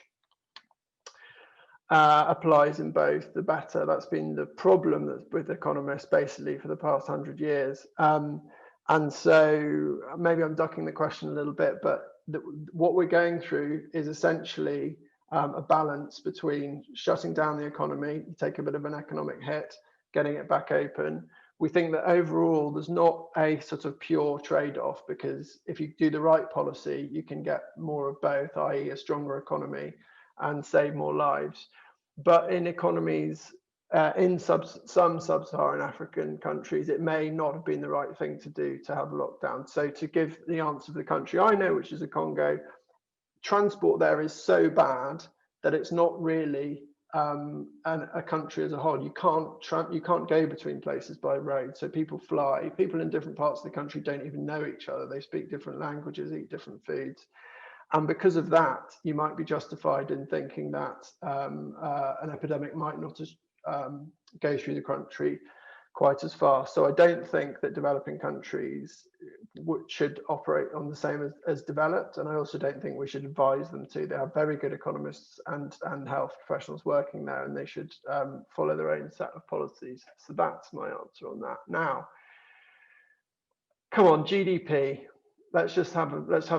S1: applies in both, the better. That's been the problem with economists basically for the past 100 years. And so maybe I'm ducking the question a little bit, but what we're going through is essentially a balance between shutting down the economy, you take a bit of an economic hit, getting it back open. We think that overall there's not a sort of pure trade-off, because if you do the right policy, you can get more of both, i.e. a stronger economy and save more lives. But in economies, in some sub-Saharan African countries, it may not have been the right thing to do to have a lockdown. So to give the answer for the country I know, which is the Congo, transport there is so bad that it's not really a country as a whole. You can't go between places by road, so people fly. People in different parts of the country don't even know each other. They speak different languages, eat different foods, and because of that, you might be justified in thinking that an epidemic might not go through the country quite as fast. So I don't think that developing countries should operate on the same as developed, and I also don't think we should advise them to. They have very good economists and health professionals working there, and they should follow their own set of policies. So that's my answer on that. Now, come on, GDP. Let's have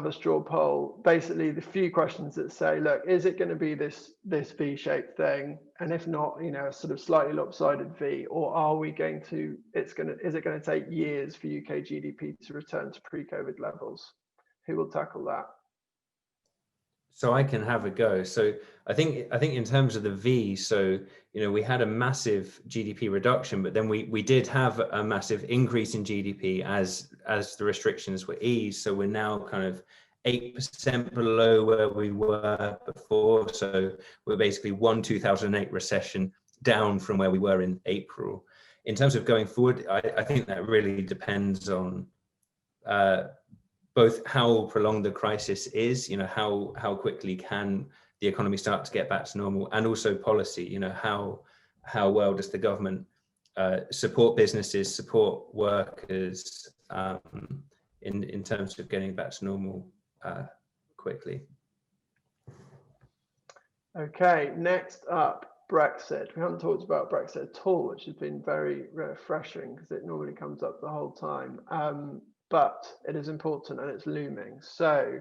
S1: a straw poll. Basically, the few questions that say, look, is it going to be this V-shaped thing? And if not, you know, a sort of slightly lopsided V, or are we going to? Is it going to take years for UK GDP to return to pre-COVID levels? Who will tackle that?
S2: So I can have a go. So I think in terms of the V, so you know, we had a massive GDP reduction, but then we did have a massive increase in GDP as the restrictions were eased. So we're now kind of 8% below where we were before. So we're basically 2008 recession down from where we were in April. In terms of going forward, I think that really depends on both how prolonged the crisis is, you know, how quickly can the economy start to get back to normal, and also policy, you know, how well does the government support businesses, support workers in terms of getting back to normal quickly.
S1: Okay, next up, Brexit. We haven't talked about Brexit at all, which has been very refreshing because it normally comes up the whole time. But it is important and it's looming. So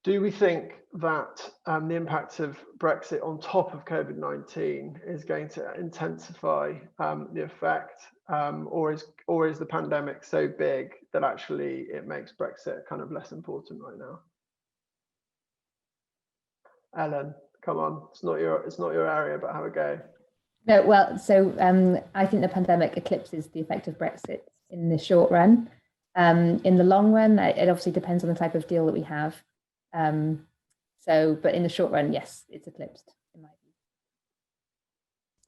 S1: do we think that the impact of Brexit on top of COVID-19 is going to intensify the effect, or is the pandemic so big that actually it makes Brexit kind of less important right now? Ellen, come on, it's not your area, but have a go.
S5: No, well, so I think the pandemic eclipses the effect of Brexit in the short run. In the long run, it obviously depends on the type of deal that we have. But in the short run, yes, it's eclipsed in my view.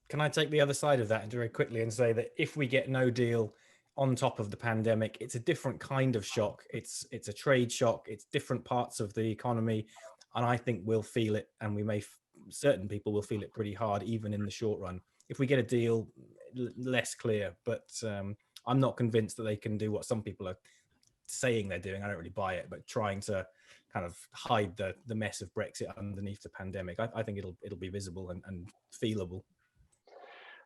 S4: Can I take the other side of that very quickly and say that if we get no deal on top of the pandemic, it's a different kind of shock. It's a trade shock. It's different parts of the economy, and I think we'll feel it, and certain people will feel it pretty hard, even in the short run. If we get a deal, less clear, but I'm not convinced that they can do what some people are saying they're doing. I don't really buy it, but trying to kind of hide the mess of Brexit underneath the pandemic. I think it'll be visible and feelable.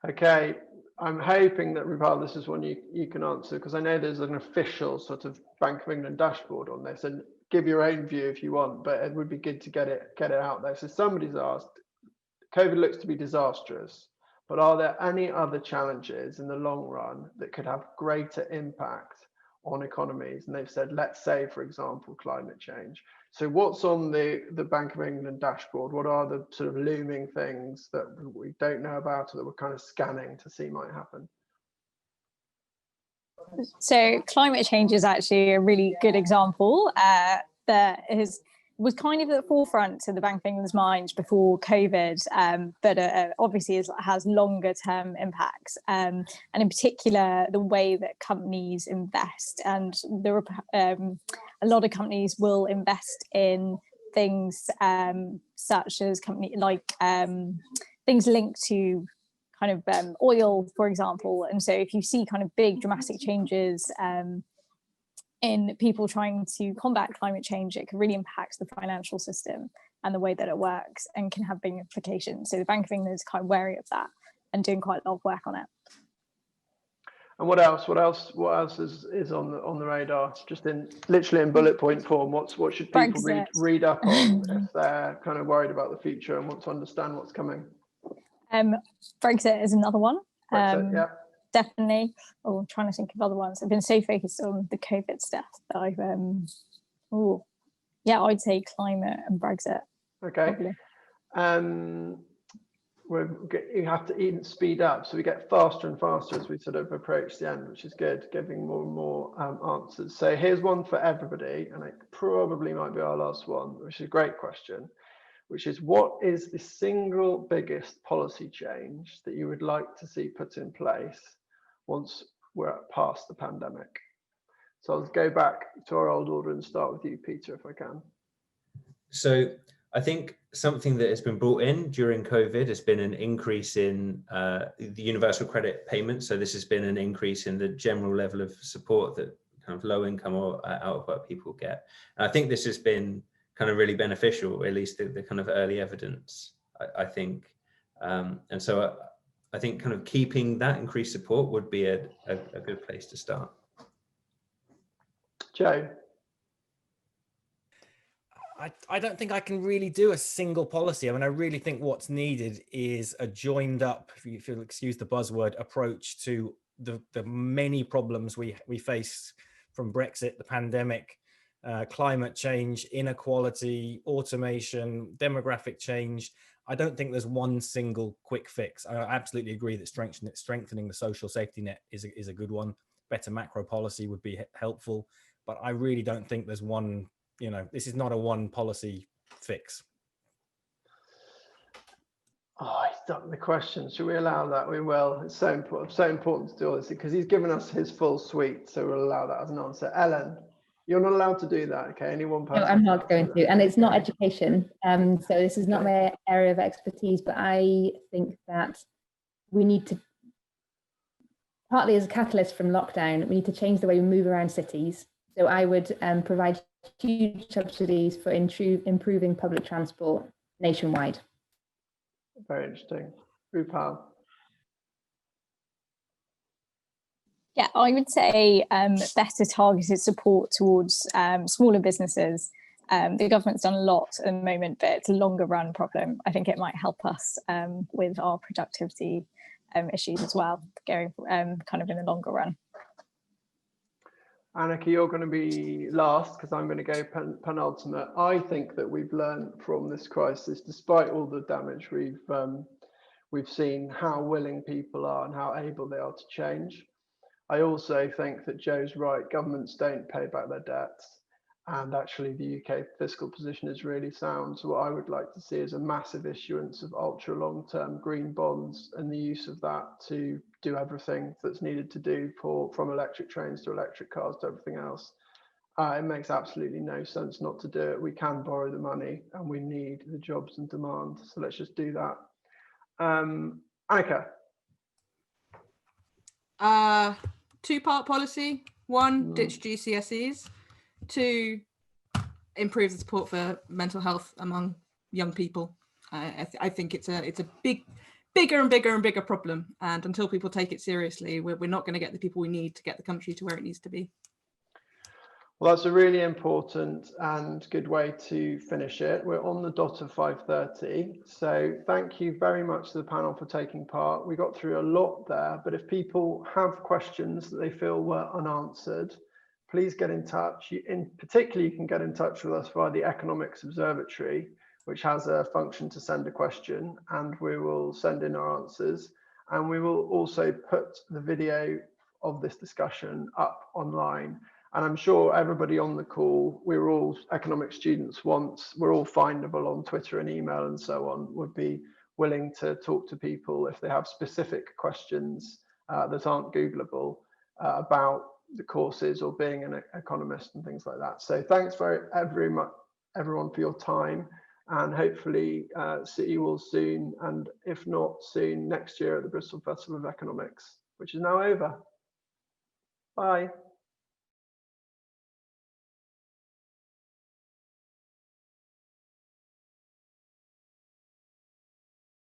S1: Okay, I'm hoping that Rupal, this is one you can answer, because I know there's an official sort of Bank of England dashboard on this, and give your own view if you want, but it would be good to get it out there. So somebody's asked, COVID looks to be disastrous, but are there any other challenges in the long run that could have greater impact on economies? And they've said, let's say, for example, climate change. So what's on the Bank of England dashboard? What are the sort of looming things that we don't know about or that we're kind of scanning to see might happen?
S3: So climate change is actually a really good example that was kind of at the forefront of the Bank of England's mind before COVID, but obviously has longer term impacts. And in particular, the way that companies invest. And there are a lot of companies will invest in things such as things linked to kind of oil, for example. And so if you see kind of big dramatic changes in people trying to combat climate change, it can really impact the financial system and the way that it works, and can have big implications. So the Bank of England is kind of wary of that and doing quite a lot of work on it.
S1: And what else is on the radar? Just literally in bullet point form, what should people read up on if they're kind of worried about the future and want to understand what's coming?
S3: Brexit is another one.
S1: Yeah.
S3: Definitely. Oh, I'm trying to think of other ones. I've been so focused on the COVID stuff that I've I'd say climate and Brexit.
S1: Okay. You have to speed up, so we get faster and faster as we sort of approach the end, which is good, giving more and more answers. So here's one for everybody, and it probably might be our last one, which is a great question, which is, what is the single biggest policy change that you would like to see put in place once we're past the pandemic? So I'll go back to our old order and start with you, Peter, if I can.
S2: So I think something that has been brought in during COVID has been an increase in the universal credit payment. So this has been an increase in the general level of support that kind of low income or out of work people get. And I think this has been kind of really beneficial, at least the kind of early evidence, I think. And so I think kind of keeping that increased support would be a good place to start.
S1: Joe?
S4: I don't think I can really do a single policy. I mean, I really think what's needed is a joined up, if you'll excuse the buzzword, approach to the many problems we face, from Brexit, the pandemic, climate change, inequality, automation, demographic change. I don't think there's one single quick fix. I absolutely agree that strengthening the social safety net is a good one. Better macro policy would be helpful, but I really don't think there's one. This is not a one policy fix.
S1: Oh, he's done the question. Should we allow that? We will. It's so important to do all this, because he's given us his full suite. So we'll allow that as an answer. Ellen, you're not allowed to do that. Okay, only one person.
S5: No, I'm not going to, and it's not education. So this is not my area of expertise, but I think that we need to, partly as a catalyst from lockdown, we need to change the way we move around cities. So I would provide huge subsidies for improving public transport nationwide.
S1: Very interesting. Rupal?
S3: Yeah, I would say better targeted support towards smaller businesses. The government's done a lot at the moment, but it's a longer run problem. I think it might help us with our productivity issues as well, going kind of in the longer run.
S1: Annika, you're going to be last because I'm going to go penultimate. I think that we've learned from this crisis, despite all the damage we've seen, how willing people are and how able they are to change. I also think that Joe's right. Governments don't pay back their debts, and actually the UK fiscal position is really sound. So what I would like to see is a massive issuance of ultra long-term green bonds, and the use of that to do everything that's needed to do from electric trains to electric cars to everything else. It makes absolutely no sense not to do it. We can borrow the money and we need the jobs and demand. So let's just do that. Annika?
S6: Two-part policy. One, ditch GCSEs. Two, improve the support for mental health among young people. I think it's a bigger and bigger problem, and until people take it seriously, we're not going to get the people we need to get the country to where it needs to be.
S1: Well, that's a really important and good way to finish it. We're on the dot of 5:30, so thank you very much to the panel for taking part. We got through a lot there, but if people have questions that they feel were unanswered, please get in touch. In particular, you can get in touch with us via the Economics Observatory, which has a function to send a question, and we will send in our answers. And we will also put the video of this discussion up online. And I'm sure everybody on the call, we're all economics students once, we're all findable on Twitter and email and so on, would be willing to talk to people if they have specific questions that aren't Googleable about the courses or being an economist and things like that. So thanks very much everyone for your time, and hopefully see you all soon, and if not soon, next year at the Bristol Festival of Economics, which is now over. Bye.